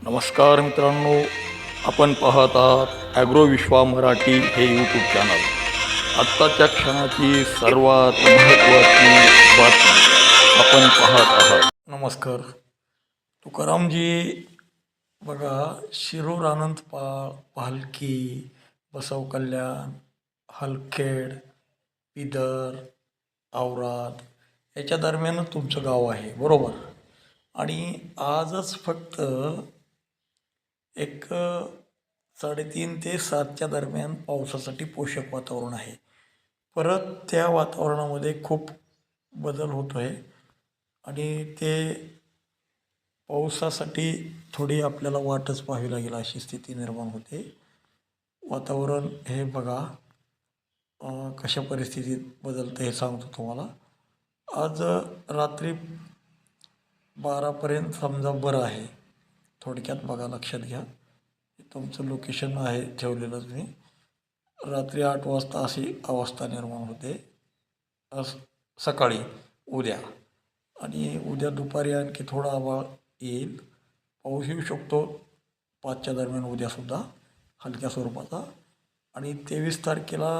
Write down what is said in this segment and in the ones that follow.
नमस्कार मित्रांनो, आपण पाहत आहात ॲग्रो विश्वा मराठी हे यूट्यूब चॅनल। आत्ताच्या क्षणाची सर्वात महत्त्वाची बातमी आपण पाहत आहात। नमस्कार तुकारामजी, बघा शिरूर, आनंदपाळ, भालकी, बसव कल्याण, हलखेड, पिदर, औराद याच्या दरम्यान तुमचं गाव आहे, बरोबर। आणि आजच फक्त एक 3:30 ते 7च्या दरम्यान पावसासाठी पोषक वातावरण आहे। परत त्या वातावरणामध्ये खूप बदल होतो आहे आणि ते पावसासाठी थोडी आपल्याला वाटच पाहावी लागेल अशी स्थिती निर्माण होते। वातावरण हे बघा कशा परिस्थितीत बदलतं हे सांगतो तुम्हाला। आज रात्री 12पर्यंत समजा बरं आहे। थोडक्यात बघा, लक्षात घ्या, तुमचं लोकेशन आहे ठेवलेलं तुम्ही। रात्री 8 वाजता अशी अवस्था निर्माण होते सकाळी उद्या। आणि उद्या दुपारी आणखी थोडा आभाळ येईल, पाऊस येऊ शकतो 5च्या दरम्यान उद्यासुद्धा हलक्या स्वरूपाचा। आणि 23 तारखेला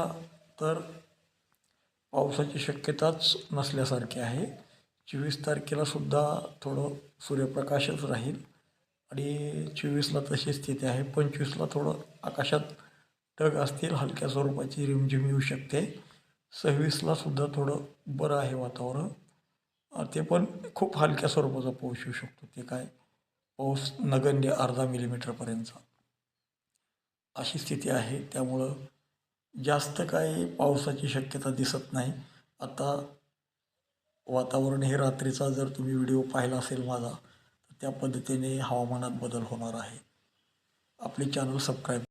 तर पावसाची शक्यताच नसल्यासारखी आहे। 24 तारखेला सुद्धा थोडं सूर्यप्रकाशच राहील आणि 24ला तशी स्थिती आहे। 25ला थोडं आकाशात ढग असतील, हलक्या स्वरूपाची रिमझिम येऊ शकते। 26ला सुद्धा थोडं बरं आहे वातावरण, ते पण खूप हलक्या स्वरूपाचा पाऊस येऊ शकतो। ते काय पाऊस नगण्य अर्धा मिलीमीटरपर्यंतचा अशी स्थिती आहे। त्यामुळं जास्त काही पावसाची शक्यता दिसत नाही आता। वातावरण हे रात्रीचा जर तुम्ही व्हिडिओ पाहिला असेल माझा, तर त्या पद्धतीने हवामानात बदल होणार आहे। आपले चॅनल सबस्क्राईब